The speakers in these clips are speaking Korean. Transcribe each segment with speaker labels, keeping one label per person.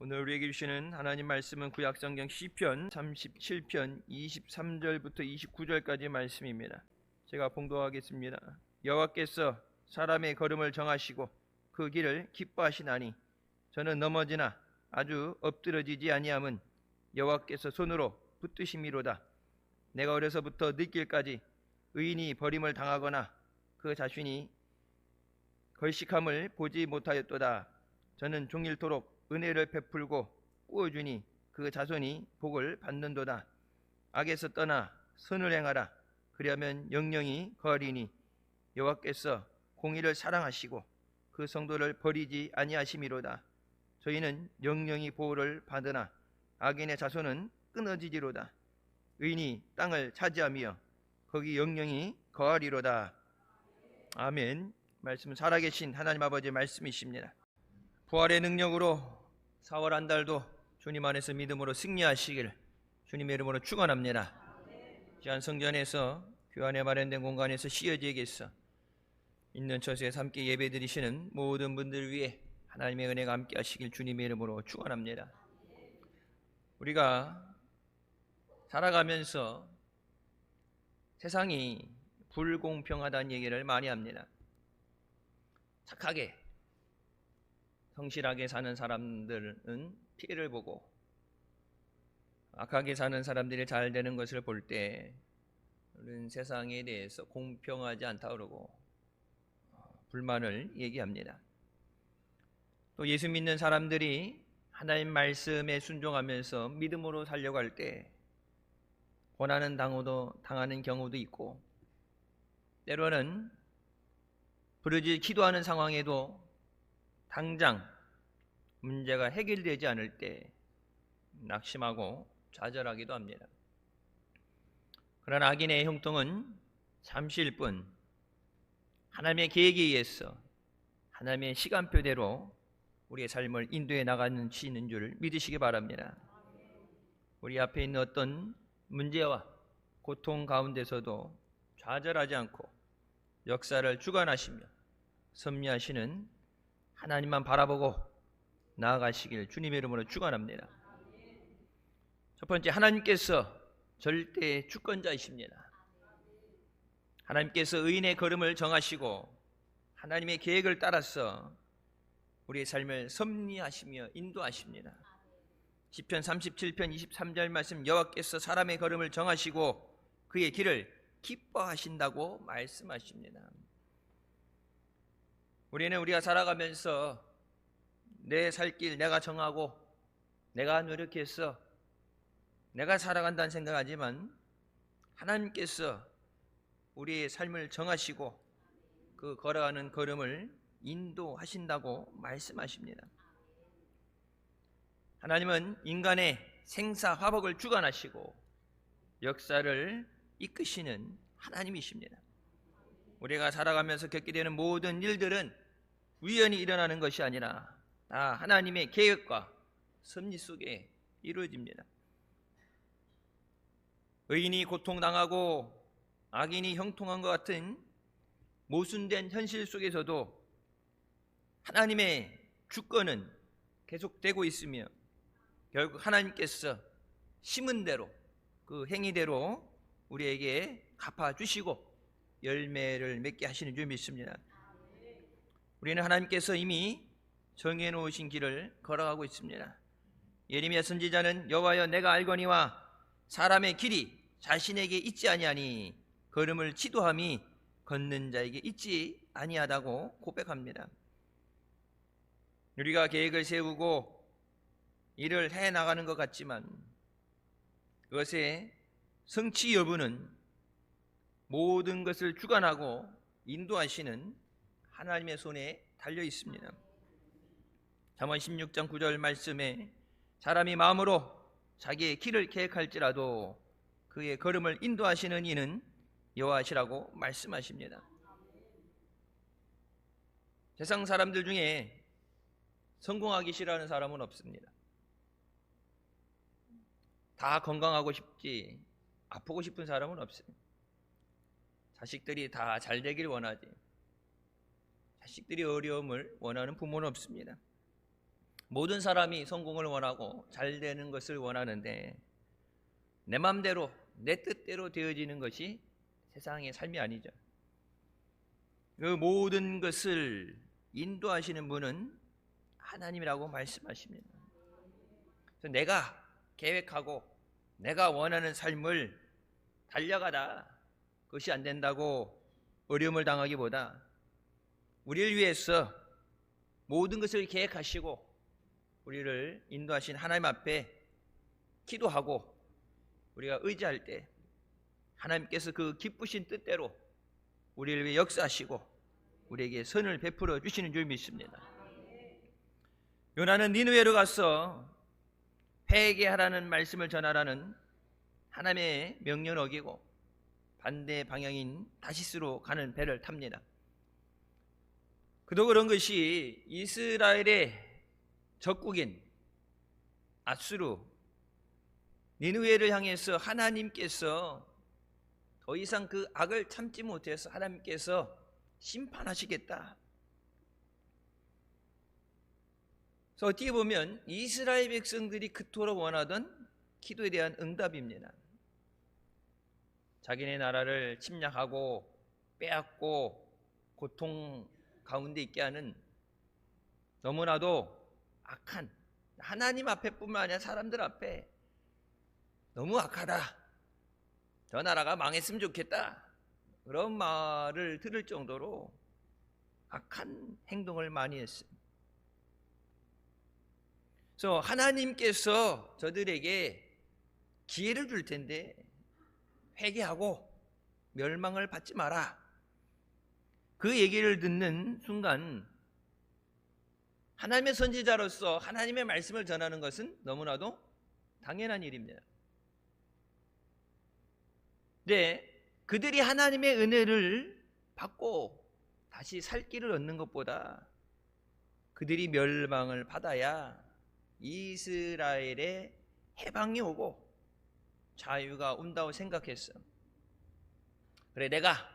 Speaker 1: 오늘 우리에게 주시는 하나님 말씀은 구약성경 시편 37편 23절부터 29절까지 말씀입니다. 제가 봉독하겠습니다. 여호와께서 사람의 걸음을 정하시고 그 길을 기뻐하시나니 저는 넘어지나 아주 엎드러지지 아니함은 여호와께서 손으로 붙드심이로다. 내가 어려서부터 늙길까지 의인이 버림을 당하거나 그 자신이 걸식함을 보지 못하였도다. 저는 종일토록 은혜를 베풀고 꾸어주니 그 자손이 복을 받는도다. 악에서 떠나 선을 행하라. 그리하면 영영이 거하리니 여호와께서 공의를 사랑하시고 그 성도를 버리지 아니하심이로다. 저희는 영영이 보호를 받으나 악인의 자손은 끊어지리로다. 의인이 땅을 차지하며 거기 영영이 거하리로다. 아멘. 말씀은 살아계신 하나님 아버지의 말씀이십니다. 부활의 능력으로 4월 한 달도 주님 안에서 믿음으로 승리하시길 주님의 이름으로 축원합니다. 지한 성전에서 교환에 마련된 공간에서 시어지에게서 있는 처소에서 함께 예배드리시는 모든 분들 위해 하나님의 은혜가 함께 하시길 주님의 이름으로 축원합니다. 우리가 살아가면서 세상이 불공평하다는 얘기를 많이 합니다. 착하게 성실하게 사는 사람들은 피해를 보고 악하게 사는 사람들이 잘 되는 것을 볼 때 우리는 세상에 대해서 공평하지 않다 그러고 불만을 얘기합니다. 또 예수 믿는 사람들이 하나님 말씀에 순종하면서 믿음으로 살려고 할 때 고난은 당하는 경우도 있고 때로는 부르짖 기도하는 상황에도 당장 문제가 해결되지 않을 때 낙심하고 좌절하기도 합니다. 그러나 악인의 형통은 잠시일 뿐 하나님의 계획에 의해서 하나님의 시간표대로 우리의 삶을 인도해 나가는 줄 믿으시기 바랍니다. 우리 앞에 있는 어떤 문제와 고통 가운데서도 좌절하지 않고 역사를 주관하시며 섭리하시는 하나님만 바라보고 나아가시길 주님의 이름으로 축원합니다. 첫 번째, 하나님께서 절대 주권자이십니다. 하나님께서 의인의 걸음을 정하시고 하나님의 계획을 따라서 우리의 삶을 섭리하시며 인도하십니다. 시편 37편 23절 말씀, 여호와께서 사람의 걸음을 정하시고 그의 길을 기뻐하신다고 말씀하십니다. 우리가 살아가면서 내 살 길 내가 정하고 내가 노력해서 내가 살아간다는 생각하지만 하나님께서 우리의 삶을 정하시고 그 걸어가는 걸음을 인도하신다고 말씀하십니다. 하나님은 인간의 생사화복을 주관하시고 역사를 이끄시는 하나님이십니다. 우리가 살아가면서 겪게 되는 모든 일들은 우연히 일어나는 것이 아니라 다 하나님의 계획과 섭리 속에 이루어집니다. 의인이 고통당하고 악인이 형통한 것 같은 모순된 현실 속에서도 하나님의 주권은 계속되고 있으며 결국 하나님께서 심은 대로 그 행위대로 우리에게 갚아주시고 열매를 맺게 하시는 줄 믿습니다. 우리는 하나님께서 이미 정해놓으신 길을 걸어가고 있습니다. 예레미야 선지자는 여호와여 내가 알거니와 사람의 길이 자신에게 있지 아니하니 걸음을 지도함이 걷는 자에게 있지 아니하다고 고백합니다. 우리가 계획을 세우고 일을 해나가는 것 같지만 그것의 성취 여부는 모든 것을 주관하고 인도하시는 하나님의 손에 달려 있습니다. 잠언 16장 9절 말씀에 사람이 마음으로 자기의 길을 계획할지라도 그의 걸음을 인도하시는 이는 여호와시라고 말씀하십니다. 세상 사람들 중에 성공하기 싫어하는 사람은 없습니다. 다 건강하고 싶지 아프고 싶은 사람은 없습니다. 자식들이 다 잘 되길 원하지 자식들이 어려움을 원하는 부모는 없습니다. 모든 사람이 성공을 원하고 잘 되는 것을 원하는데 내 맘대로 내 뜻대로 되어지는 것이 세상의 삶이 아니죠. 그 모든 것을 인도하시는 분은 하나님이라고 말씀하십니다. 그래서 내가 계획하고 내가 원하는 삶을 달려가다 그것이 안 된다고 어려움을 당하기보다 우리를 위해서 모든 것을 계획하시고 우리를 인도하신 하나님 앞에 기도하고 우리가 의지할 때 하나님께서 그 기쁘신 뜻대로 우리를 위해 역사하시고 우리에게 선을 베풀어 주시는 줄 믿습니다. 요나는 니느웨로 가서 회개하라는 말씀을 전하라는 하나님의 명령을 어기고 반대 방향인 다시스로 가는 배를 탑니다. 그도 그런 것이 이스라엘의 적국인 아수르 니느웨를 향해서 하나님께서 더 이상 그 악을 참지 못해서 하나님께서 심판하시겠다. 그래서 어떻게 보면 이스라엘 백성들이 그토록 원하던 기도에 대한 응답입니다. 자기네 나라를 침략하고 빼앗고 고통 가운데 있게 하는 너무나도 악한 하나님 앞에뿐만 아니라 사람들 앞에 너무 악하다. 저 나라가 망했으면 좋겠다. 그런 말을 들을 정도로 악한 행동을 많이 했어요. 그래서 하나님께서 저들에게 기회를 줄 텐데 회개하고 멸망을 받지 마라. 그 얘기를 듣는 순간 하나님의 선지자로서 하나님의 말씀을 전하는 것은 너무나도 당연한 일입니다. 네, 그들이 하나님의 은혜를 받고 다시 살 길을 얻는 것보다 그들이 멸망을 받아야 이스라엘의 해방이 오고 자유가 온다고 생각했어. 그래, 내가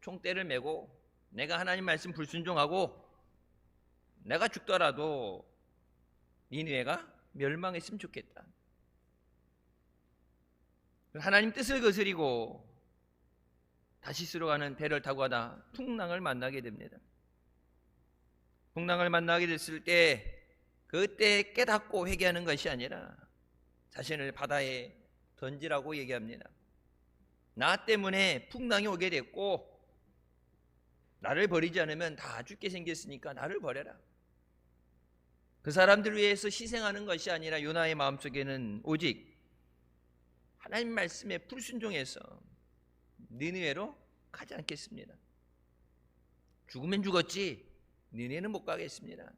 Speaker 1: 총대를 메고 내가 하나님 말씀 불순종하고 내가 죽더라도 니느웨가 멸망했으면 좋겠다. 하나님 뜻을 거스리고 다시스로 가는 배를 타고 가다 풍랑을 만나게 됩니다. 풍랑을 만나게 됐을 때 그때 깨닫고 회개하는 것이 아니라 자신을 바다에 던지라고 얘기합니다. 나 때문에 풍랑이 오게 됐고 나를 버리지 않으면 다 죽게 생겼으니까 나를 버려라. 그 사람들을 위해서 희생하는 것이 아니라 요나의 마음속에는 오직 하나님 말씀에 불순종해서 니느웨로 가지 않겠습니다. 죽으면 죽었지 니느웨는 못 가겠습니다.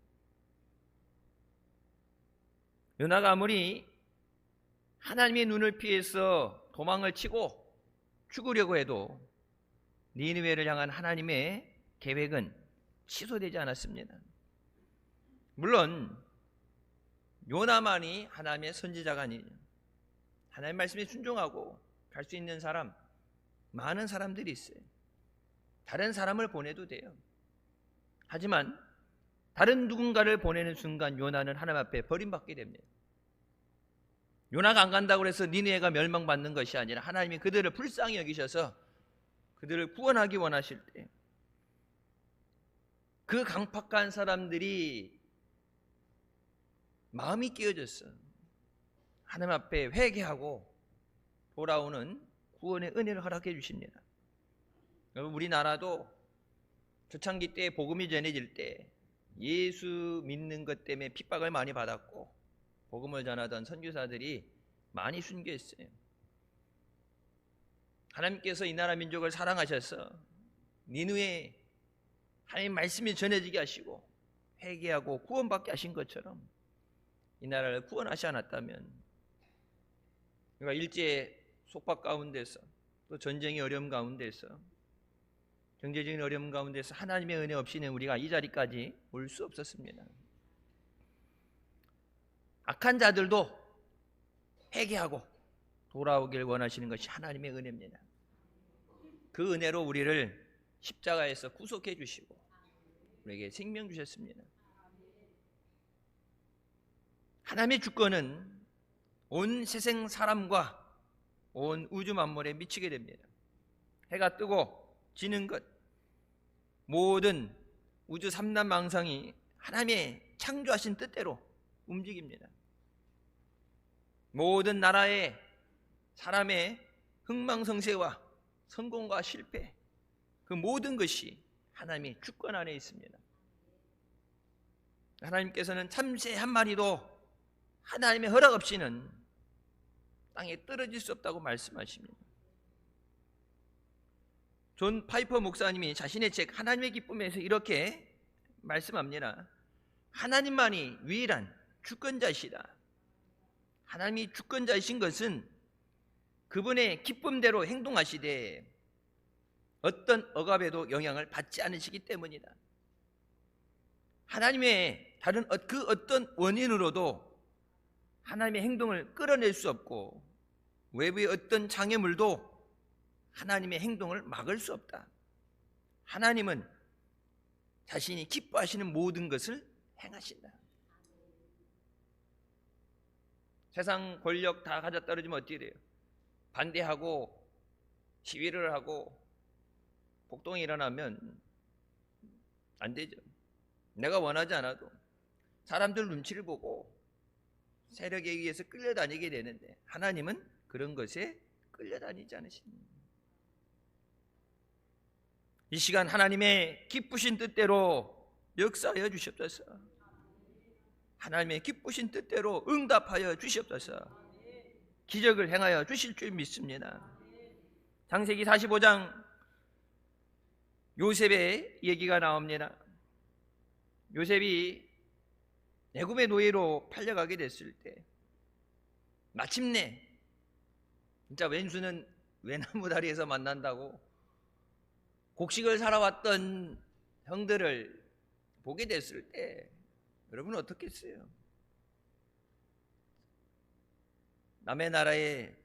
Speaker 1: 요나가 아무리 하나님의 눈을 피해서 도망을 치고 죽으려고 해도 니느웨를 향한 하나님의 계획은 취소되지 않았습니다. 물론 요나만이 하나님의 선지자가 아니죠. 하나님 말씀에 순종하고 갈 수 있는 사람 많은 사람들이 있어요. 다른 사람을 보내도 돼요. 하지만 다른 누군가를 보내는 순간 요나는 하나님 앞에 버림받게 됩니다. 요나가 안 간다고 해서 니느웨가 멸망받는 것이 아니라 하나님이 그들을 불쌍히 여기셔서 그들을 구원하기 원하실 때 그 강팍한 사람들이 마음이 깨어졌어. 하나님 앞에 회개하고 돌아오는 구원의 은혜를 허락해 주십니다. 여러분, 우리나라도 초창기 때 복음이 전해질 때 예수 믿는 것 때문에 핍박을 많이 받았고 복음을 전하던 선교사들이 많이 순교했어요. 하나님께서 이 나라 민족을 사랑하셔서 니느웨 하나님 말씀이 전해지게 하시고 회개하고 구원받게 하신 것처럼 이 나라를 구원하지 않았다면 그러니까 일제 속박 가운데서 또 전쟁의 어려움 가운데서 경제적인 어려움 가운데서 하나님의 은혜 없이는 우리가 이 자리까지 올 수 없었습니다. 악한 자들도 회개하고 돌아오길 원하시는 것이 하나님의 은혜입니다. 그 은혜로 우리를 십자가에서 구속해 주시고 우리에게 생명 주셨습니다. 하나님의 주권은 온 세상 사람과 온 우주 만물에 미치게 됩니다. 해가 뜨고 지는 것, 모든 우주 삼단망상이 하나님의 창조하신 뜻대로 움직입니다. 모든 나라의 사람의 흥망성쇠와 성공과 실패, 그 모든 것이 하나님의 주권 안에 있습니다. 하나님께서는 참새 한 마리도 하나님의 허락 없이는 땅에 떨어질 수 없다고 말씀하십니다. 존 파이퍼 목사님이 자신의 책 하나님의 기쁨에서 이렇게 말씀합니다. 하나님만이 유일한 주권자시다. 하나님이 주권자이신 것은 그분의 기쁨대로 행동하시되 어떤 억압에도 영향을 받지 않으시기 때문이다. 하나님의 다른 그 어떤 원인으로도 하나님의 행동을 끌어낼 수 없고 외부의 어떤 장애물도 하나님의 행동을 막을 수 없다. 하나님은 자신이 기뻐하시는 모든 것을 행하신다. 세상 권력 다 가져 떨어지면 어떻게 돼요? 반대하고 시위를 하고 폭동이 일어나면 안 되죠. 내가 원하지 않아도 사람들 눈치를 보고 세력에 의해서 끌려다니게 되는데 하나님은 그런 것에 끌려다니지 않으십니다. 이 시간 하나님의 기쁘신 뜻대로 역사하여 주시옵소서. 하나님의 기쁘신 뜻대로 응답하여 주시옵소서. 기적을 행하여 주실 줄 믿습니다. 창세기 45장 요셉의 얘기가 나옵니다. 요셉이 애굽의 노예로 팔려가게 됐을 때 마침내 진짜 왼수는 외나무 다리에서 만난다고 곡식을 살아왔던 형들을 보게 됐을 때 여러분 어떻겠어요? 남의 나라에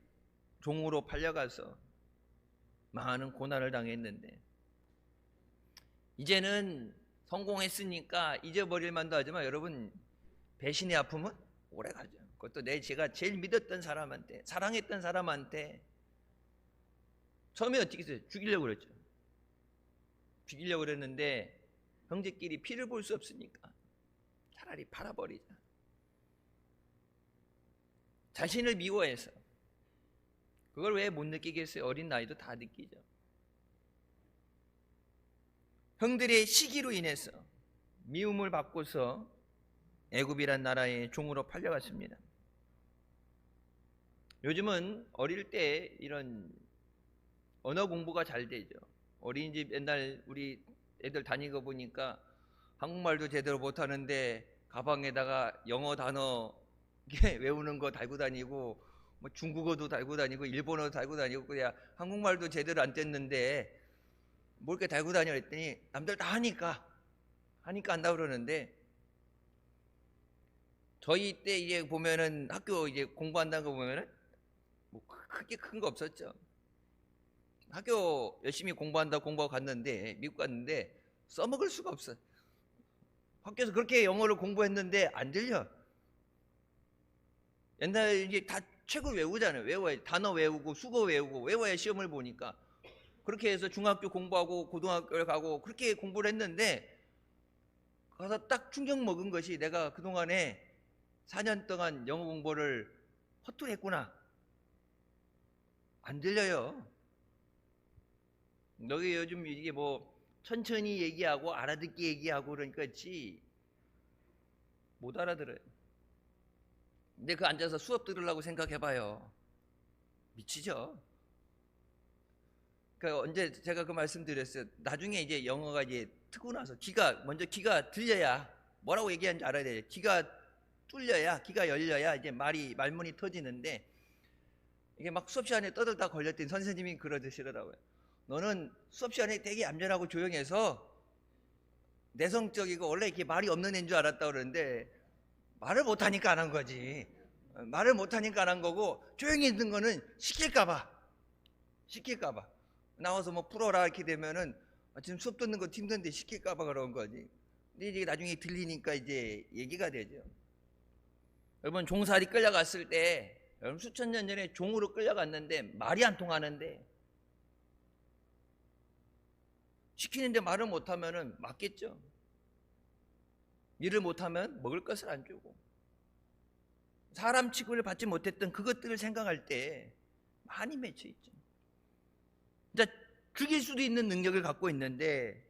Speaker 1: 종으로 팔려가서 많은 고난을 당했는데 이제는 성공했으니까 잊어버릴 만도 하지만 여러분 배신의 아픔은 오래가죠. 그것도 제가 제일 믿었던 사람한테, 사랑했던 사람한테 처음에 어떻게 했어요? 죽이려고 그랬죠. 죽이려고 그랬는데 형제끼리 피를 볼 수 없으니까 차라리 팔아버리자. 자신을 미워해서. 그걸 왜 못 느끼겠어요? 어린 나이도 다 느끼죠. 형들의 시기로 인해서 미움을 받고서 애굽이란 나라의 종으로 팔려갔습니다. 요즘은 어릴 때 이런 언어 공부가 잘 되죠. 어린이집 옛날 우리 애들 다니고 보니까 한국말도 제대로 못하는데 가방에다가 영어 단어 외우는 거 달고 다니고 뭐 중국어도 달고 다니고 일본어도 달고 다니고 그냥 한국말도 제대로 안 뗐는데 뭘 이렇게 달고 다녀 했더니 남들 다 하니까 한다고 그러는데 저희 때 이제 보면은 학교 이제 공부한다는 거 보면은 뭐 크게 큰 거 없었죠. 학교 열심히 공부하고 갔는데 미국 갔는데 써먹을 수가 없어. 학교에서 그렇게 영어를 공부했는데 안 들려. 옛날 이제 다 책을 외우잖아요. 외워야 단어 외우고 수거 외우고 외워야 시험을 보니까 그렇게 해서 중학교 공부하고 고등학교를 가고 그렇게 공부를 했는데 가서 딱 충격 먹은 것이 내가 그동안에 4년 동안 영어 공부를 허투루 했구나. 안 들려요. 너희 요즘 이게 뭐 천천히 얘기하고 알아듣기 얘기하고 그러니까 못 알아들어요. 근데 그 앉아서 수업 들으려고 생각해봐요. 미치죠. 그러니까 언제 제가 그 말씀드렸어요. 나중에 이제 영어가 이제 트고 나서 먼저 귀가 들려야 뭐라고 얘기하는지 알아야 돼요. 귀가 뚫려야 귀가 열려야 이제 말문이 터지는데 이게 막 수업 시간에 떠들다 걸렸더니 선생님이 그러시더라고요. 너는 수업 시간에 되게 얌전하고 조용해서 내성적이고 원래 이렇게 말이 없는 애인 줄 알았다 그러는데 말을 못하니까 안 한 거지. 말을 못하니까 안 한 거고 조용히 있는 거는 시킬까봐 나와서 뭐 풀어라 이렇게 되면은 지금 수업 듣는 거 힘든데 시킬까봐 그런 거지. 근데 이제 나중에 들리니까 이제 얘기가 되죠. 여러분 종살이 끌려갔을 때 여러분 수천 년 전에 종으로 끌려갔는데 말이 안 통하는데 시키는데 말을 못하면 맞겠죠. 일을 못하면 먹을 것을 안 주고 사람 취급을 받지 못했던 그것들을 생각할 때 많이 맺혀 있죠. 진짜 죽일 수도 있는 능력을 갖고 있는데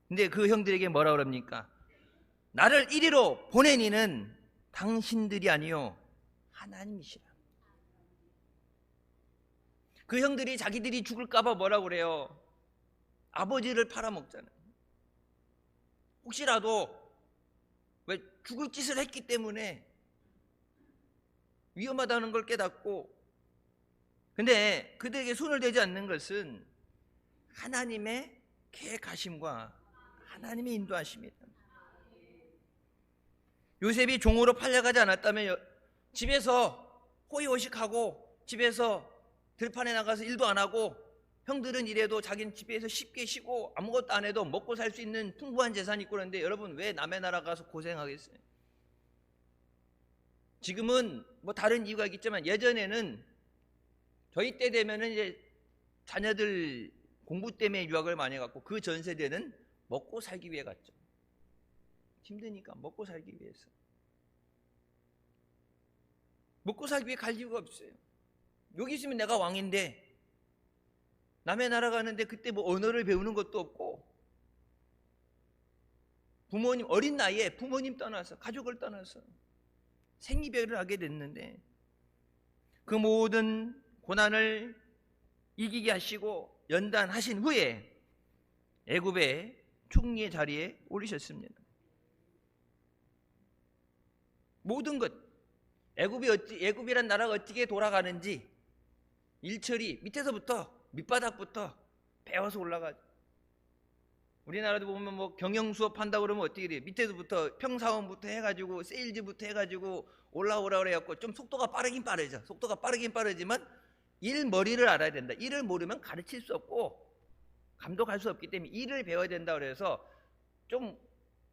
Speaker 1: 근데 그 형들에게 뭐라 그럽니까? 나를 이리로 보낸 이는 당신들이 아니요 하나님이시라. 그 형들이 자기들이 죽을까봐 뭐라고 그래요? 아버지를 팔아먹잖아요. 혹시라도 왜 죽을 짓을 했기 때문에 위험하다는 걸 깨닫고 근데 그들에게 손을 대지 않는 것은 하나님의 계가심과 하나님의 인도하심이다. 요셉이 종으로 팔려가지 않았다면 집에서 호의호식하고 집에서 들판에 나가서 일도 안 하고 형들은 이래도 자기는 집에서 쉽게 쉬고 아무것도 안 해도 먹고 살 수 있는 풍부한 재산이 있고 그런데 여러분 왜 남의 나라 가서 고생하겠어요? 지금은 뭐 다른 이유가 있겠지만 예전에는 저희 때 되면은 이제 자녀들 공부 때문에 유학을 많이 갔고 그 전 세대는 먹고 살기 위해 갔죠. 힘드니까 먹고 살기 위해서. 먹고 살기 위해 갈 이유가 없어요. 여기 있으면 내가 왕인데 남의 나라 가는데 그때 뭐 언어를 배우는 것도 없고 부모님 어린 나이에 부모님 떠나서 가족을 떠나서 생이별을 하게 됐는데 그 모든 고난을 이기게 하시고 연단하신 후에 애굽의 총리의 자리에 올리셨습니다. 모든 것 애굽이란 나라가 어떻게 돌아가는지 일처리 밑에서부터 밑바닥부터 배워서 올라가죠. 우리나라도 보면 뭐 경영 수업 한다고 그러면 어떻게 돼요? 밑에서부터 평사원부터 해가지고 세일즈부터 해가지고 올라오라 그래갖고 좀 속도가 빠르긴 빠르죠. 속도가 빠르긴 빠르지만 일 머리를 알아야 된다. 일을 모르면 가르칠 수 없고 감독할 수 없기 때문에 일을 배워야 된다 그래서 좀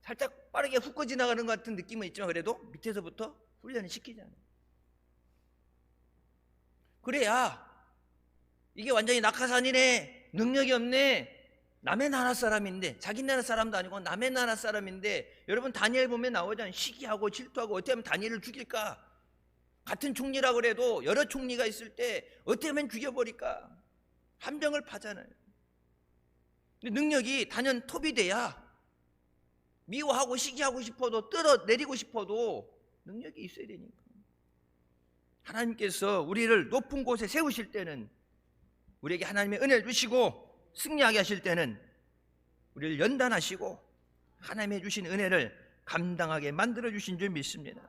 Speaker 1: 살짝 빠르게 훅거 지나가는 것 같은 느낌은 있지만 그래도 밑에서부터 훈련을 시키잖아요. 그래야 이게 완전히 낙하산이네, 능력이 없네, 남의 나라 사람인데 자기 나라 사람도 아니고 남의 나라 사람인데 여러분 다니엘 보면 나오잖아요. 시기하고 질투하고 어떻게 하면 다니엘을 죽일까? 같은 총리라 그래도 여러 총리가 있을 때 어떻게 하면 죽여버릴까? 함정을 파잖아요. 근데 능력이 단연 톱이 돼야 미워하고 시기하고 싶어도 뜯어내리고 싶어도 능력이 있어야 되니까. 하나님께서 우리를 높은 곳에 세우실 때는 우리에게 하나님의 은혜를 주시고 승리하게 하실 때는 우리를 연단하시고 하나님의 주신 은혜를 감당하게 만들어 주신 줄 믿습니다.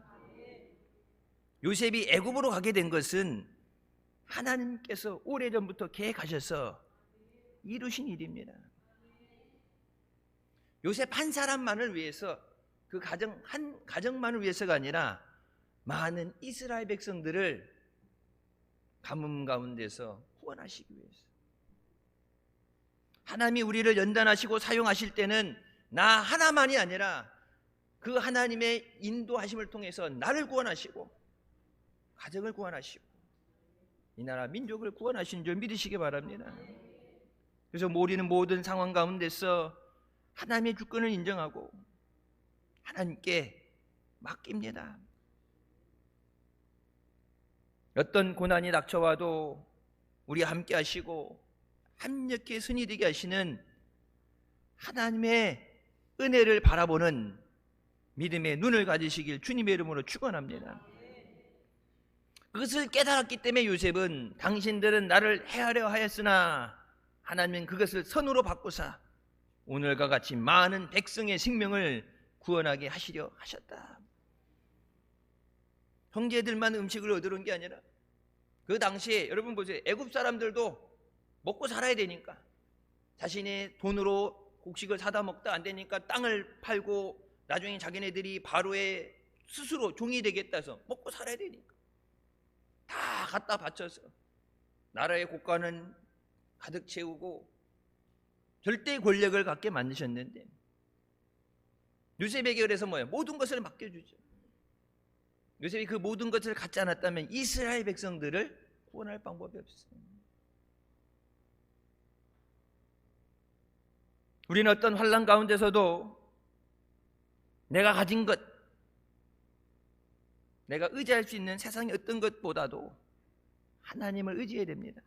Speaker 1: 요셉이 애굽으로 가게 된 것은 하나님께서 오래전부터 계획하셔서 이루신 일입니다. 요셉 한 사람만을 위해서 그 한 가정만을 위해서가 아니라 많은 이스라엘 백성들을 가뭄 가운데서 구원하시기 위해서. 하나님이 우리를 연단하시고 사용하실 때는 나 하나만이 아니라 그 하나님의 인도하심을 통해서 나를 구원하시고 가정을 구원하시고 이 나라 민족을 구원하신 줄 믿으시기 바랍니다. 그래서 우리는 모든 상황 가운데서 하나님의 주권을 인정하고 하나님께 맡깁니다. 어떤 고난이 닥쳐와도 우리와 함께 하시고 합력해 선이 되게 하시는 하나님의 은혜를 바라보는 믿음의 눈을 가지시길 주님의 이름으로 축원합니다. 그것을 깨달았기 때문에 요셉은 당신들은 나를 해하려 하였으나 하나님은 그것을 선으로 바꾸사 오늘과 같이 많은 백성의 생명을 구원하게 하시려 하셨다. 형제들만 음식을 얻으러 온 게 아니라 그 당시에 여러분 보세요. 애굽 사람들도 먹고 살아야 되니까 자신의 돈으로 곡식을 사다 먹다 안 되니까 땅을 팔고 나중에 자기네들이 바로의 스스로 종이 되겠다 해서 먹고 살아야 되니까 다 갖다 바쳐서 나라의 국가는 가득 채우고 절대 권력을 갖게 만드셨는데 요셉에게 그래서 뭐예요? 모든 것을 맡겨주죠. 요셉이 그 모든 것을 갖지 않았다면 이스라엘 백성들을 구원할 방법이 없어요. 우리는 어떤 환난 가운데서도 내가 가진 것, 내가 의지할 수 있는 세상의 어떤 것보다도 하나님을 의지해야 됩니다.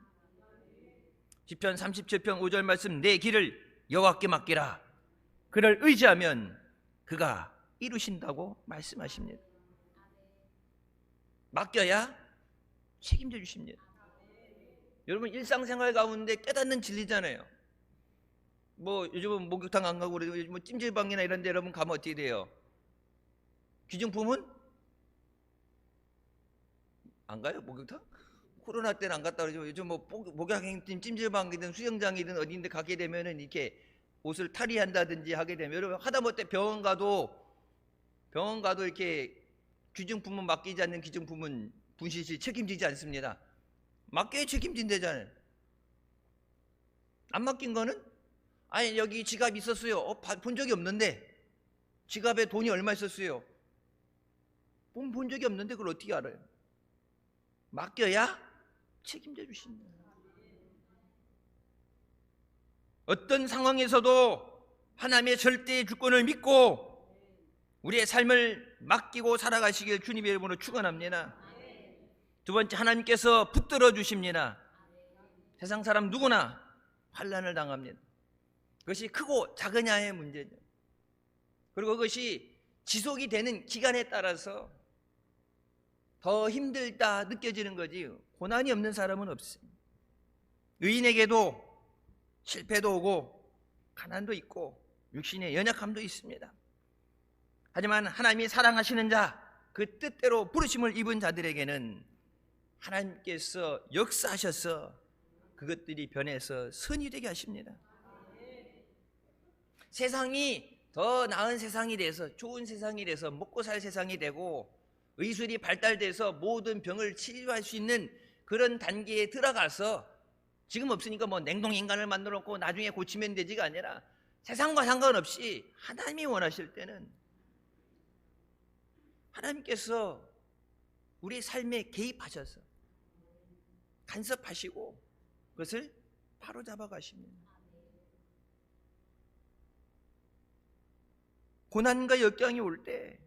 Speaker 1: 시편 37편 5절 말씀, 내 길을 여호와께 맡기라. 그를 의지하면 그가 이루신다고 말씀하십니다. 맡겨야 책임져 주십니다. 여러분, 일상생활 가운데 깨닫는 진리잖아요. 뭐 요즘은 목욕탕 안 가고 그래도 뭐 찜질방이나 이런 데 여러분 가면 어떻게 돼요? 기증품은 안 가요? 목욕탕? 코로나 때는 안 갔다 그러죠. 요즘 뭐 목욕탕이든 찜질방이든 수영장이든 어디인데 가게 되면은 이렇게 옷을 탈의한다든지 하게 되면, 여러분 하다못해 병원 가도 이렇게 기증품은 맡기지 않는 기증품은 분실시 책임지지 않습니다. 맡겨야 책임진대잖아요. 안 맡긴 거는, 아니 여기 지갑 있었어요. 본 적이 없는데. 지갑에 돈이 얼마 있었어요. 본 적이 없는데 그걸 어떻게 알아요? 맡겨야 책임져 주신다. 어떤 상황에서도 하나님의 절대의 주권을 믿고 우리의 삶을 맡기고 살아가시길 주님의 이름으로 축원합니다. 두 번째, 하나님께서 붙들어 주십니다. 세상 사람 누구나 환난을 당합니다. 그것이 크고 작으냐의 문제죠. 그리고 그것이 지속이 되는 기간에 따라서 더 힘들다 느껴지는 거지, 고난이 없는 사람은 없습니다. 의인에게도 실패도 오고 가난도 있고 육신의 연약함도 있습니다. 하지만 하나님이 사랑하시는 자, 그 뜻대로 부르심을 입은 자들에게는 하나님께서 역사하셔서 그것들이 변해서 선이 되게 하십니다. 세상이 더 나은 세상이 돼서, 좋은 세상이 돼서, 먹고 살 세상이 되고 의술이 발달돼서 모든 병을 치료할 수 있는 그런 단계에 들어가서, 지금 없으니까 뭐 냉동인간을 만들어 놓고 나중에 고치면 되지가 아니라 세상과 상관없이 하나님이 원하실 때는 하나님께서 우리 삶에 개입하셔서 간섭하시고 그것을 바로잡아 가십니다. 고난과 역경이 올 때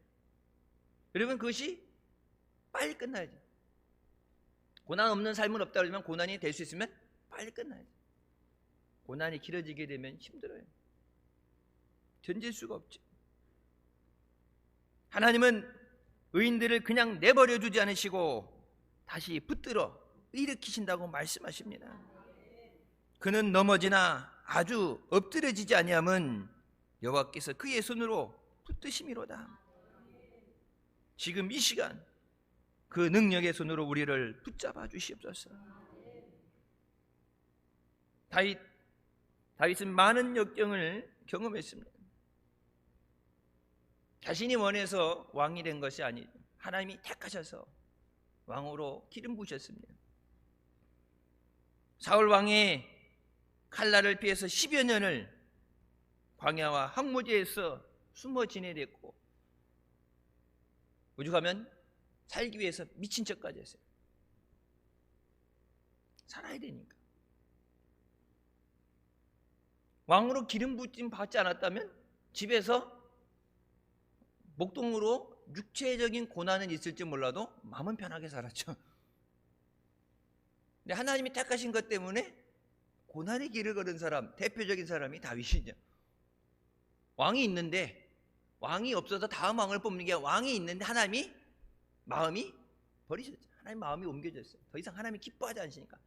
Speaker 1: 여러분, 그것이 빨리 끝나야죠. 고난 없는 삶은 없다 그러지만 고난이 될 수 있으면 빨리 끝나야죠. 고난이 길어지게 되면 힘들어요. 견딜 수가 없죠. 하나님은 의인들을 그냥 내버려 두지 않으시고 다시 붙들어 일으키신다고 말씀하십니다. 그는 넘어지나 아주 엎드려지지 아니함은 여호와께서 그의 손으로 붙드심이로다. 지금 이 시간 그 능력의 손으로 우리를 붙잡아 주시옵소서. 다윗은 많은 역경을 경험했습니다. 자신이 원해서 왕이 된 것이 아니죠. 하나님이 택하셔서 왕으로 기름 부으셨습니다. 사울 왕의 칼날을 피해서 10여 년을 광야와 황무지에서 숨어 지내랬고, 오죽하면 살기 위해서 미친 척까지 했어요. 살아야 되니까. 왕으로 기름 부심 받지 않았다면 집에서 목동으로 육체적인 고난은 있을지 몰라도 마음은 편하게 살았죠. 근데 하나님이 택하신 것 때문에 고난의 길을 걸은 사람, 대표적인 사람이 다윗이죠. 왕이 있는데, 왕이 없어서 다음 왕을 뽑는 게, 왕이 있는데 하나님이 마음이 버리셨죠. 하나님 마음이 옮겨졌어요. 더 이상 하나님이 기뻐하지 않으시니까.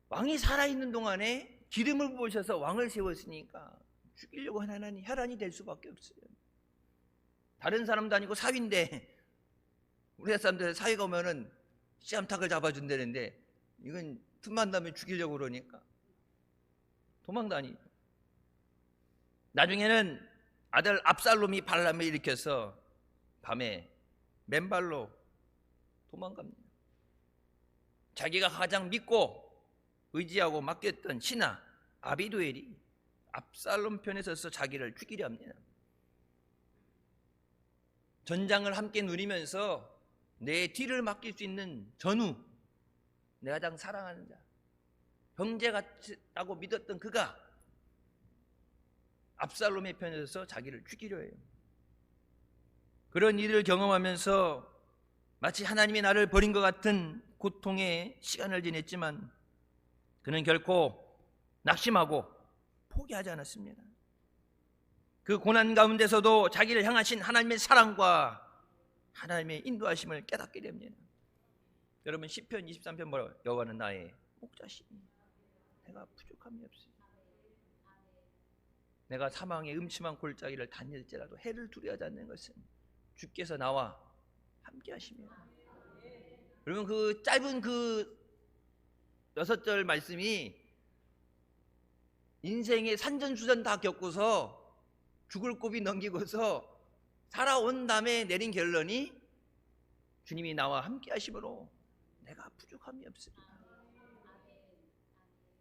Speaker 1: 왕이 살아있는 동안에 기름을 부으셔서 왕을 세웠으니까 죽이려고 하나님 혈안이 될 수밖에 없어요. 다른 사람도 아니고 사위인데, 우리나라 사람들 사위가 오면은 씨암탉을 잡아준다는데 이건 틈만 나면 죽이려고 그러니까 도망다니죠. 나중에는 아들 압살롬이 반란을 일으켜서 밤에 맨발로 도망갑니다. 자기가 가장 믿고 의지하고 맡겼던 신하 아비도엘이 압살롬 편에 서서 자기를 죽이려 합니다. 전장을 함께 누리면서 내 뒤를 맡길 수 있는 전우, 내가 가장 사랑하는 자, 형제 같다고 믿었던 그가 압살롬의 편에 서서 자기를 죽이려 해요. 그런 일을 경험하면서 마치 하나님이 나를 버린 것 같은 고통의 시간을 지냈지만 그는 결코 낙심하고 포기하지 않았습니다. 그 고난 가운데서도 자기를 향하신 하나님의 사랑과 하나님의 인도하심을 깨닫게 됩니다. 여러분 시편 23편 뭐라고요? 여호와는 나의 목자시니 내가 부족함이 없으니 내가 사망의 음침한 골짜기를 다닐지라도 해를 두려워하지 않는 것은 주께서 나와 함께 하시며. 여러분 그 짧은 그 6절 말씀이 인생의 산전수전 다 겪고서 죽을 고비 넘기고서 살아온 다음에 내린 결론이 주님이 나와 함께 하심으로 내가 부족함이 없습니다.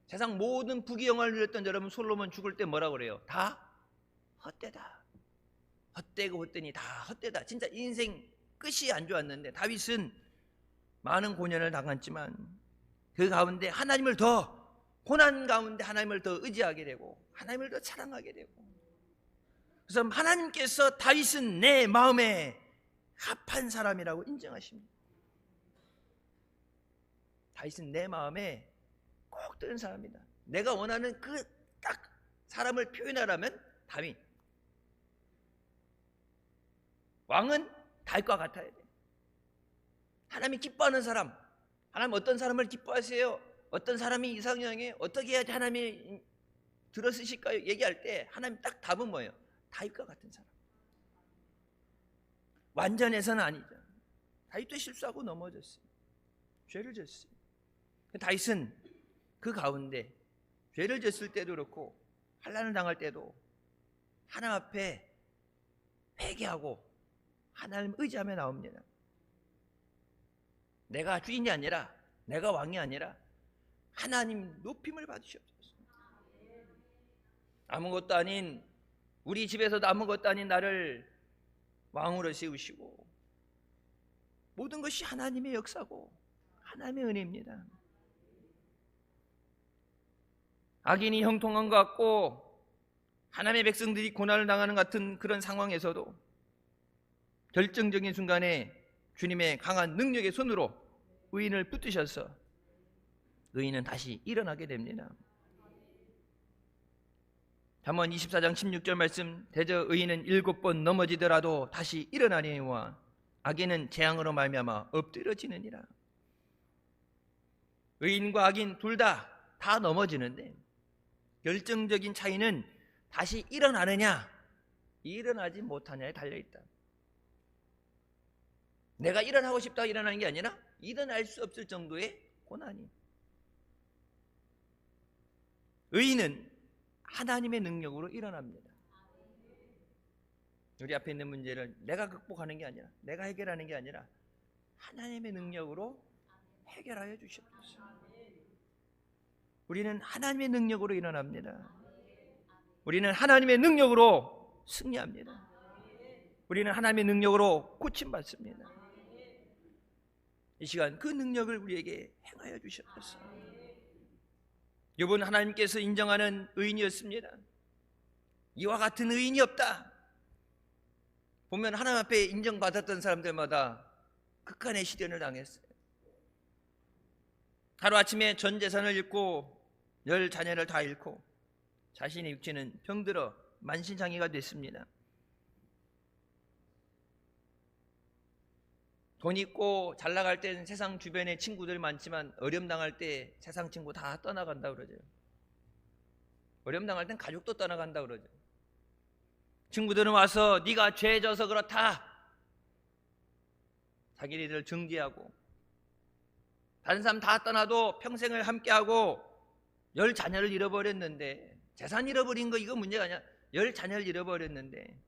Speaker 1: 세상 모든 부귀영화를 누렸던 여러분 솔로몬 죽을 때 뭐라고 그래요? 다 헛되다. 헛되고 헛되니 다 헛되다. 진짜 인생 끝이 안 좋았는데 다윗은 많은 고난을 당했지만 그 가운데 하나님을 더 고난 가운데 하나님을 더 의지하게 되고 하나님을 더 사랑하게 되고 그래서 하나님께서 다윗은 내 마음에 합한 사람이라고 인정하십니다. 다윗은 내 마음에 꼭 드는 사람이다. 내가 원하는 그 딱 사람을 표현하라면 다윗. 왕은 다윗과 같아야 돼. 하나님이 기뻐하는 사람, 하나님 어떤 사람을 기뻐하세요? 어떤 사람이 이상형에 어떻게 해야지 하나님이 들어쓰실까요? 얘기할 때 하나님 딱 답은 뭐예요? 다윗과 같은 사람. 완전해서는 아니죠. 다윗도 실수하고 넘어졌어요. 죄를 졌어요. 다윗은 그 가운데 죄를 졌을 때도 그렇고 환난을 당할 때도 하나님 앞에 회개하고 하나님 의지하며 나옵니다. 내가 주인이 아니라 내가 왕이 아니라 하나님 높임을 받으시옵소서. 아무것도 아닌 우리 집에서도 아무것도 아닌 나를 왕으로 세우시고 모든 것이 하나님의 역사고 하나님의 은혜입니다. 악인이 형통한 것 같고 하나님의 백성들이 고난을 당하는 같은 그런 상황에서도 결정적인 순간에 주님의 강한 능력의 손으로 의인을 붙드셔서 의인은 다시 일어나게 됩니다. 잠언 24장 16절 말씀, 대저 의인은 7번 넘어지더라도 다시 일어나니와 악인은 재앙으로 말미암아 엎드러지느니라. 의인과 악인 둘 다 넘어지는데 결정적인 차이는 다시 일어나느냐 일어나지 못하냐에 달려있다. 내가 일어나고 싶다고 일어나는 게 아니라 일어날 수 없을 정도의 고난이. 의인은 하나님의 능력으로 일어납니다. 우리 앞에 있는 문제를 내가 극복하는 게 아니라 내가 해결하는 게 아니라 하나님의 능력으로 해결하여 주시옵소서. 우리는 하나님의 능력으로 일어납니다. 우리는 하나님의 능력으로 승리합니다. 우리는 하나님의 능력으로 고침받습니다. 이 시간 그 능력을 우리에게 행하여 주시옵소서. 욥은 하나님께서 인정하는 의인이었습니다. 이와 같은 의인이 없다. 보면 하나님 앞에 인정받았던 사람들마다 극한의 시련을 당했어요. 하루아침에 전 재산을 잃고 10 자녀를 다 잃고 자신의 육체는 병들어 만신창이가 됐습니다. 돈 있고 잘 나갈 때는 세상 주변에 친구들 많지만 어려움 당할 때 세상 친구 다 떠나간다 그러죠. 어려움 당할 땐 가족도 떠나간다 그러죠. 친구들은 와서 네가 죄 져서 그렇다. 자기네들 정죄하고 다른 사람 다 떠나도 평생을 함께하고 10 자녀를 잃어버렸는데 재산 잃어버린 거 이거 문제가 아니야. 10 자녀를 잃어버렸는데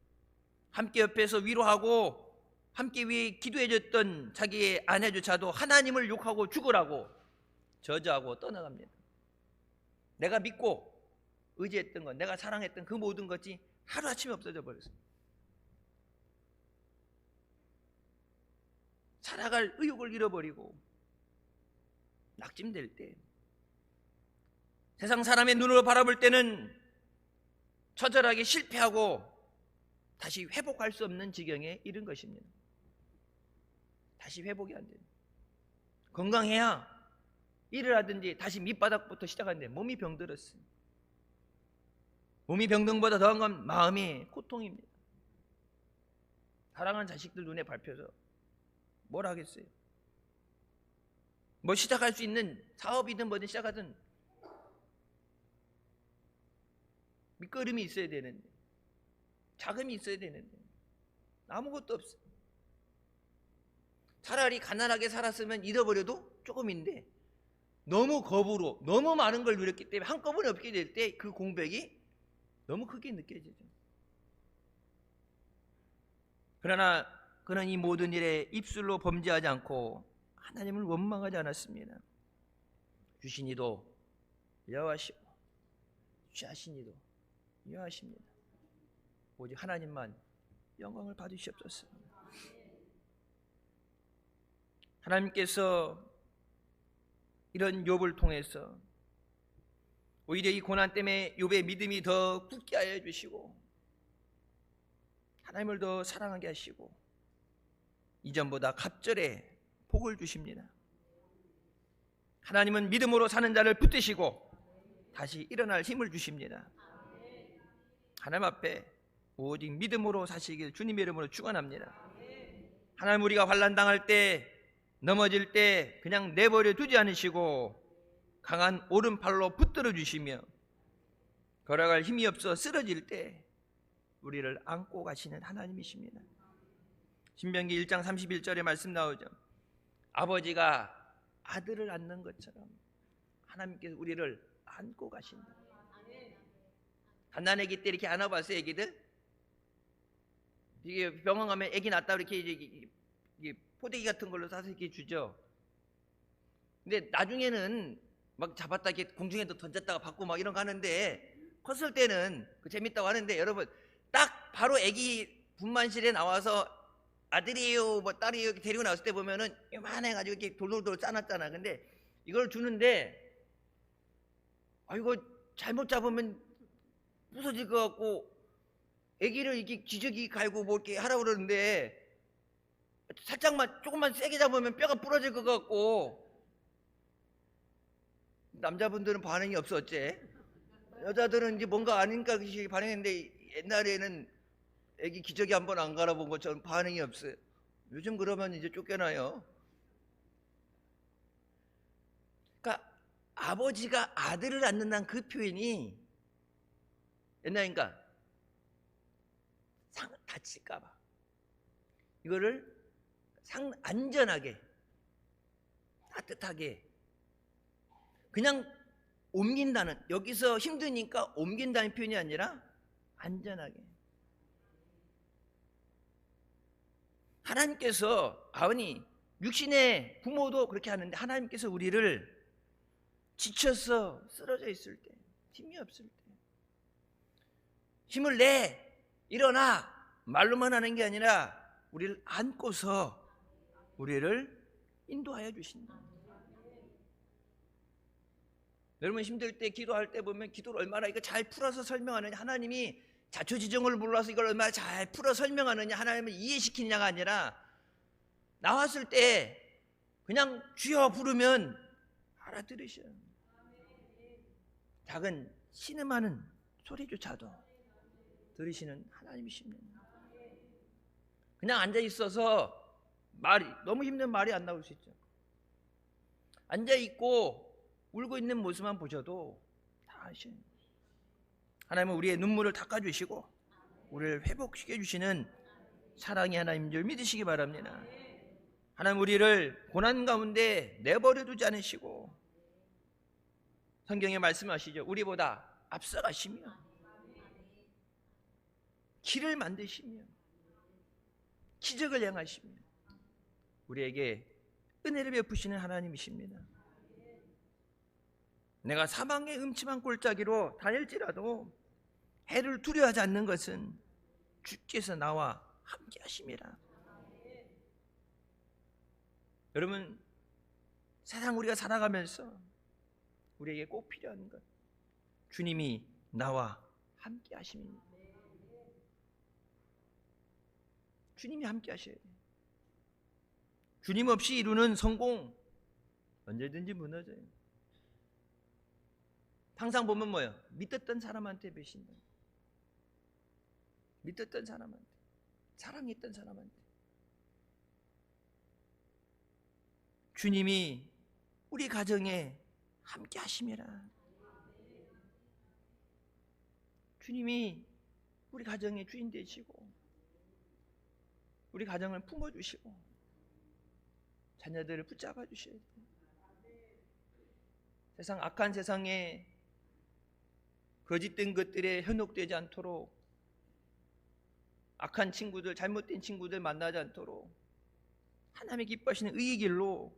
Speaker 1: 함께 옆에서 위로하고 함께 위해 기도해줬던 자기의 아내조차도 하나님을 욕하고 죽으라고 저주하고 떠나갑니다. 내가 믿고 의지했던 것, 내가 사랑했던 그 모든 것이 하루아침에 없어져 버렸어요. 살아갈 의욕을 잃어버리고 낙심될 때, 세상 사람의 눈으로 바라볼 때는 처절하게 실패하고 다시 회복할 수 없는 지경에 이른 것입니다. 다시 회복이 안 됩니다. 건강해야 일을 하든지 다시 밑바닥부터 시작하는데 몸이 병들었어요. 몸이 병든보다 더한 건 마음의 고통입니다. 사랑하는 자식들 눈에 밟혀서 뭘 하겠어요? 뭐 시작할 수 있는 사업이든 뭐든 시작하든 밑거름이 있어야 되는데, 자금이 있어야 되는데 아무것도 없어요. 차라리 가난하게 살았으면 잃어버려도 조금인데 너무 겁으로 너무 많은 걸 누렸기 때문에 한꺼번에 없게 될 때 그 공백이 너무 크게 느껴지죠. 그러나 그는 이 모든 일에 입술로 범죄하지 않고 하나님을 원망하지 않았습니다. 주신 이도 여호와시고 취하신 이도 여호와십니다. 오직 하나님만 영광을 받으시옵소서. 하나님께서 이런 욥을 통해서 오히려 이 고난 때문에 욥의 믿음이 더 굳게 하여 주시고 하나님을 더 사랑하게 하시고 이전보다 갑절에 복을 주십니다. 하나님은 믿음으로 사는 자를 붙드시고 다시 일어날 힘을 주십니다. 하나님 앞에 오직 믿음으로 사시길 주님의 이름으로 축원합니다. 하나님, 우리가 환난 당할 때, 넘어질 때 그냥 내버려 두지 않으시고 강한 오른팔로 붙들어 주시며 걸어갈 힘이 없어 쓰러질 때 우리를 안고 가시는 하나님이십니다. 신명기 1장 31절에 말씀 나오죠. 아버지가 아들을 안는 것처럼 하나님께서 우리를 안고 가신다. 갓난아기 때 이렇게 안아봤어요, 애기들? 이게 병원 가면 애기 낳았다 이렇게 포대기 같은 걸로 싸서 이렇게 주죠. 근데 나중에는 막 잡았다 이렇게 공중에도 던졌다가 받고 막 이런 거 하는데, 컸을 때는 그 재밌다고 하는데, 여러분 딱 바로 애기 분만실에 나와서 아들이에요 뭐 딸이에요 이렇게 데리고 나왔을 때 보면은 요만해가지고 이렇게 돌돌돌 싸놨잖아. 근데 이걸 주는데 이거 잘못 잡으면 부서질 것 같고 애기를 이렇게 기저귀 갈고 뭐 이렇게 하라고 그러는데 살짝만 조금만 세게 잡으면 뼈가 부러질 것 같고, 남자분들은 반응이 없어. 어째 여자들은 이제 뭔가 아닌가 반응했는데 옛날에는 애기 기저귀 한번 안 갈아본 것처럼 반응이 없어요. 요즘 그러면 이제 쫓겨나요. 그러니까 아버지가 아들을 낳는다는 그 표현이 옛날인가 상 다칠까봐 이거를 안전하게 따뜻하게 그냥 옮긴다는, 여기서 힘드니까 옮긴다는 표현이 아니라 안전하게. 하나님께서 아버니 육신의 부모도 그렇게 하는데 하나님께서 우리를 지쳐서 쓰러져 있을 때, 힘이 없을 때 힘을 내, 일어나 말로만 하는 게 아니라 우리를 안고서 우리를 인도하여 주신다. 여러분 힘들 때 기도할 때 보면 기도를 얼마나 이거 잘 풀어서 설명하느냐, 하나님이 자초지종을 몰라서 이걸 얼마나 잘 풀어 설명하느냐, 하나님을 이해시키느냐가 아니라 나왔을 때 그냥 주여 부르면 알아들으셔요. 작은 신음하는 소리조차도 들으시는 하나님이십니다. 그냥 앉아 있어서 너무 힘든 말이 안 나올 수 있죠. 앉아 있고 울고 있는 모습만 보셔도 다 아셔요. 하나님은 우리의 눈물을 닦아주시고 우리를 회복시켜 주시는 사랑의 하나님인 줄 믿으시기 바랍니다. 하나님 우리를 고난 가운데 내버려 두지 않으시고 성경에 말씀하시죠. 우리보다 앞서가시며 길을 만드시며 기적을 행하시며 우리에게 은혜를 베푸시는 하나님이십니다. 내가 사망의 음침한 골짜기로 다닐지라도 해를 두려워하지 않는 것은 주께서 나와 함께 하심이라. 여러분, 세상 우리가 살아가면서 우리에게 꼭 필요한 것, 주님이 나와 함께 하심입니다. 주님이 함께 하셔야 돼요. 주님 없이 이루는 성공 언제든지 무너져요. 항상 보면 뭐예요? 믿었던 사람한테 배신다. 믿었던 사람한테, 사랑했던 사람한테. 주님이 우리 가정에 함께 하심이라. 주님이 우리 가정의 주인 되시고 우리 가정을 품어주시고 자녀들을 붙잡아 주셔야 돼요. 세상 악한 세상에 거짓된 것들에 현혹되지 않도록, 악한 친구들, 잘못된 친구들 만나지 않도록 하나님이 기뻐하시는 의의 길로,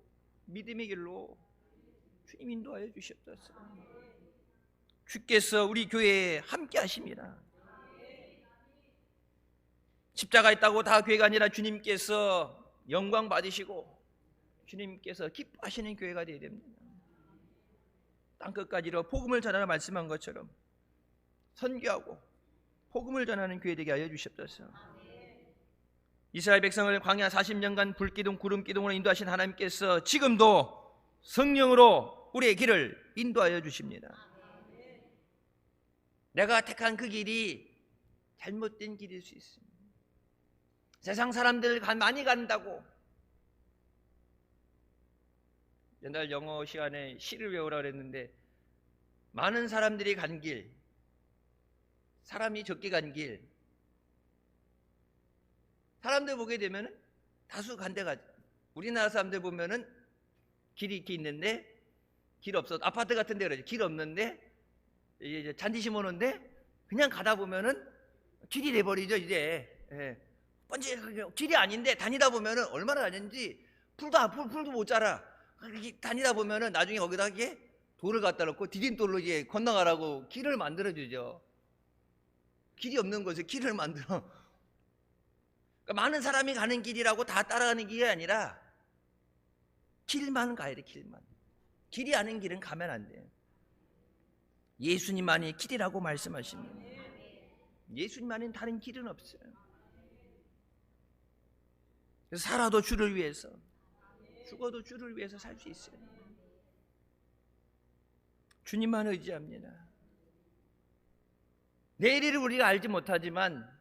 Speaker 1: 믿음의 길로 주님 인도하여 주시옵소서. 주께서 우리 교회에 함께 하십니다. 십자가 있다고 다 교회가 아니라 주님께서 영광 받으시고 주님께서 기뻐하시는 교회가 되어야 됩니다. 땅끝까지로 복음을 전하라 말씀한 것처럼 선교하고 복음을 전하는 교회 되게 하여 주시옵소서. 이스라엘 백성을 광야 40년간 불기둥 구름기둥으로 인도하신 하나님께서 지금도 성령으로 우리의 길을 인도하여 주십니다. 내가 택한 그 길이 잘못된 길일 수 있습니다. 세상 사람들 많이 간다고, 옛날 영어 시간에 시를 외우라 그랬는데 많은 사람들이 간 길, 사람이 적게 간 길, 사람들 보게 되면 다수 간 데가, 우리나라 사람들 보면은 길이 이렇게 있는데 길 없어, 아파트 같은 데 그러죠. 길 없는데 이제 잔디 심어놓은데 그냥 가다 보면은 길이 돼버리죠. 이제 번지 길이 아닌데 다니다 보면은 얼마나 다녔는지 풀도 못 자라. 다니다 보면은 나중에 거기다 돌을 갖다 놓고 디딤돌로 이제 건너가라고 길을 만들어 주죠. 길이 없는 곳에 길을 만들어. 그러니까 많은 사람이 가는 길이라고 다 따라가는 길이 아니라 길만 가야 돼. 길만. 길이 아닌 길은 가면 안 돼요. 예수님만이 길이라고 말씀하십니다. 예수님 아닌 다른 길은 없어요. 그래서 살아도 주를 위해서, 죽어도 주를 위해서 살 수 있어요. 주님만 의지합니다. 내일을 우리가 알지 못하지만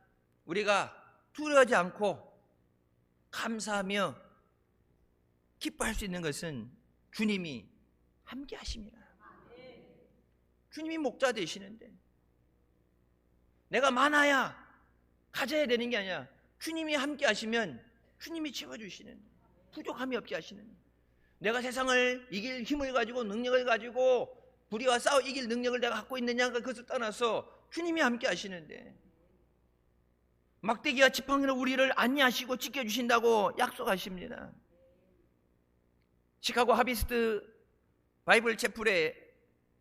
Speaker 1: 우리가 두려워하지 않고 감사하며 기뻐할 수 있는 것은 주님이 함께 하십니다. 주님이 목자 되시는데 내가 많아야 가져야 되는 게 아니라 주님이 함께 하시면 주님이 채워주시는, 부족함이 없게 하시는, 내가 세상을 이길 힘을 가지고 능력을 가지고 불의와 싸워 이길 능력을 내가 갖고 있느냐가 그것을 떠나서 주님이 함께 하시는데 막대기와 지팡이로 우리를 안위하시고 지켜주신다고 약속하십니다. 시카고 하비스트 바이블 채플의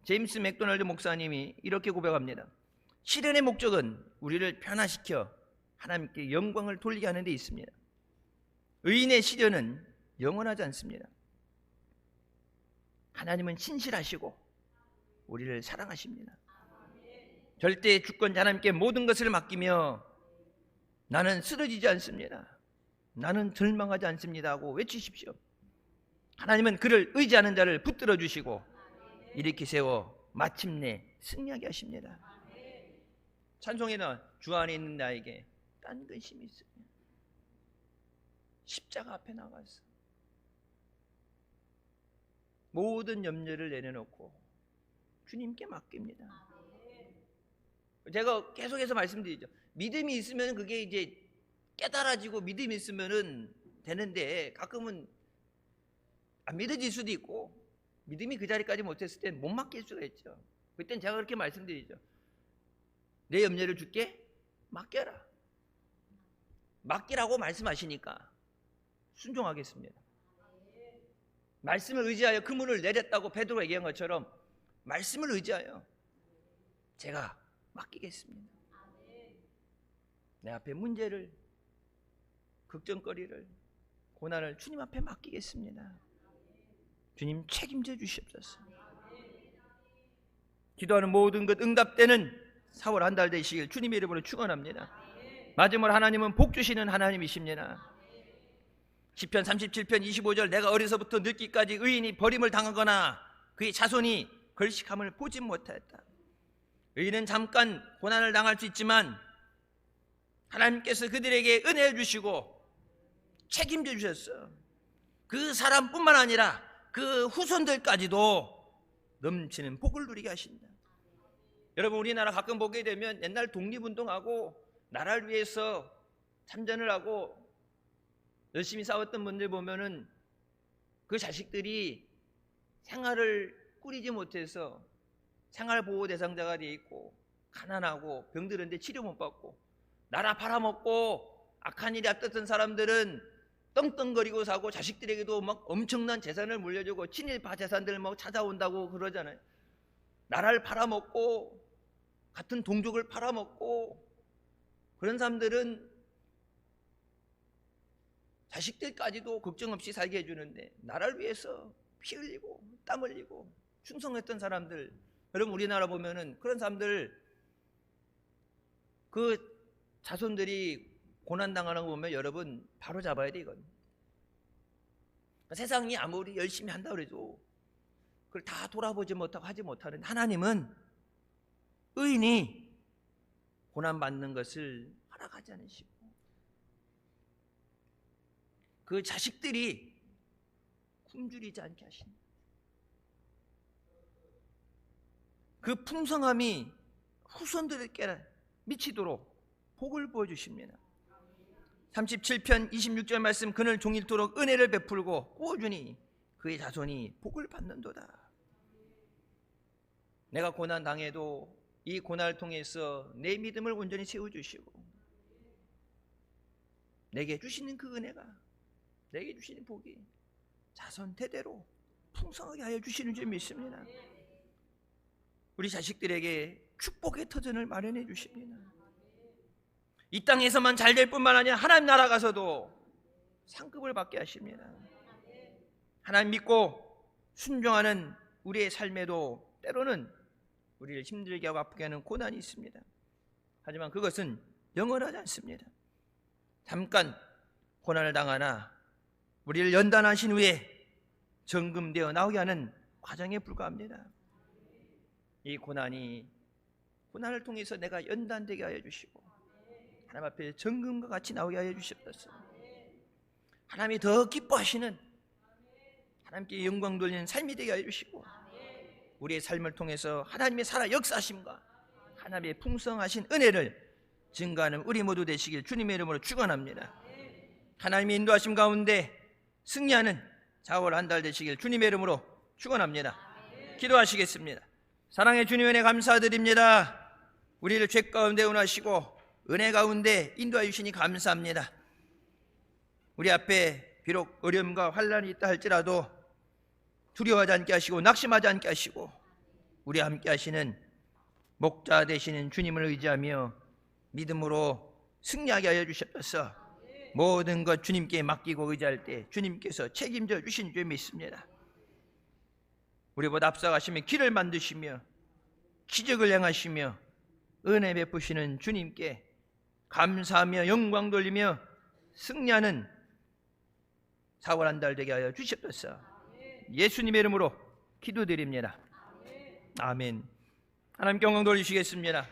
Speaker 1: 제임스 맥도날드 목사님이 이렇게 고백합니다. 시련의 목적은 우리를 변화시켜 하나님께 영광을 돌리게 하는 데 있습니다. 의인의 시련은 영원하지 않습니다. 하나님은 신실하시고 우리를 사랑하십니다. 절대 주권자 하나님께 모든 것을 맡기며 나는 쓰러지지 않습니다, 나는 절망하지 않습니다 하고 외치십시오. 하나님은 그를 의지하는 자를 붙들어 주시고 일으키 세워 마침내 승리하게 하십니다. 찬송에는 주 안에 있는 나에게 딴 근심이 있으며 십자가 앞에 나가서 모든 염려를 내려놓고 주님께 맡깁니다. 제가 계속해서 말씀드리죠. 믿음이 있으면 그게 이제 깨달아지고 믿음이 있으면은 되는데 가끔은 안 믿어질 수도 있고 믿음이 그 자리까지 못했을 땐 못 맡길 수가 있죠. 그땐 제가 그렇게 말씀드리죠. 내 염려를 주께 맡겨라. 맡기라고 말씀하시니까 순종하겠습니다. 말씀을 의지하여 그물을 내렸다고 베드로가 얘기한 것처럼 말씀을 의지하여 제가 맡기겠습니다. 내 앞에 문제를, 걱정거리를, 고난을 주님 앞에 맡기겠습니다. 주님 책임져 주시옵소서. 기도하는 모든 것 응답되는 4월 한 달 되시길 주님의 이름으로 축원합니다. 마지막으로 하나님은 복 주시는 하나님이십니다. 시편 37편 25절 내가 어려서부터 늙기까지 의인이 버림을 당하거나 그의 자손이 걸식함을 보지 못하였다. 의인은 잠깐 고난을 당할 수 있지만 하나님께서 그들에게 은혜를 주시고 책임져 주셨어. 그 사람뿐만 아니라 그 후손들까지도 넘치는 복을 누리게 하신다. 여러분, 우리나라 가끔 보게 되면 옛날 독립운동하고 나라를 위해서 참전을 하고 열심히 싸웠던 분들 보면은 그 자식들이 생활을 꾸리지 못해서 생활보호 대상자가 되어 있고 가난하고 병들었는데 치료 못 받고 나라 팔아먹고 악한 일이 앞섰던 사람들은 떵떵거리고 사고 자식들에게도 막 엄청난 재산을 물려주고 친일파 재산들 막 찾아온다고 그러잖아요. 나라를 팔아먹고 같은 동족을 팔아먹고 그런 사람들은 자식들까지도 걱정 없이 살게 해주는데 나라를 위해서 피 흘리고 땀 흘리고 충성했던 사람들, 여러분 우리나라 보면은 그런 사람들 그 자손들이 고난당하는 거 보면 여러분 바로 잡아야 되거든요. 세상이 아무리 열심히 한다고 해도 그걸 다 돌아보지 못하고 하지 못하는 하나님은 의인이 고난받는 것을 허락하지 않으시고 그 자식들이 굶주리지 않게 하십니다. 그 풍성함이 후손들에게 미치도록 복을 부어주십니다. 37편 26절 말씀 그는 종일토록 은혜를 베풀고 꾸어주니 그의 자손이 복을 받는도다. 내가 고난 당해도 이 고난을 통해서 내 믿음을 온전히 세워주시고 내게 주시는 그 은혜가 내게 주시는 복이 자손 대대로 풍성하게 하여 주시는 줄 믿습니다. 우리 자식들에게 축복의 터전을 마련해 주십니다. 이 땅에서만 잘 될 뿐만 아니라 하나님 나라 가서도 상급을 받게 하십니다. 하나님 믿고 순종하는 우리의 삶에도 때로는 우리를 힘들게 하고 아프게 하는 고난이 있습니다. 하지만 그것은 영원하지 않습니다. 잠깐 고난을 당하나 우리를 연단하신 후에 정금되어 나오게 하는 과정에 불과합니다. 이 고난을 통해서 내가 연단되게 하여 주시고 하나님 앞에 정금과 같이 나오게 하여 주시옵소서. 하나님이 더 기뻐하시는 하나님께 영광 돌리는 삶이 되게 하여 주시고 우리의 삶을 통해서 하나님의 살아 역사하심과 하나님의 풍성하신 은혜를 증거하는 우리 모두 되시길 주님의 이름으로 축원합니다. 하나님의 인도하심 가운데 승리하는 4월 한 달 되시길 주님의 이름으로 축원합니다. 기도하시겠습니다. 사랑의 주님 은혜 감사드립니다. 우리를 죄 가운데 운하시고 은혜 가운데 인도하여 주시니 감사합니다. 우리 앞에 비록 어려움과 환난이 있다 할지라도 두려워하지 않게 하시고 낙심하지 않게 하시고 우리와 함께 하시는 목자 되시는 주님을 의지하며 믿음으로 승리하게 하여 주셨소서. 모든 것 주님께 맡기고 의지할 때 주님께서 책임져 주신 줄 믿습니다. 우리보다 앞서가시며 길을 만드시며 기적을 행하시며 은혜 베푸시는 주님께 감사하며 영광 돌리며 승리하는 4월 한 달 되게 하여 주시옵소서. 예수님의 이름으로 기도드립니다. 아멘. 하나님께 영광 돌리시겠습니다.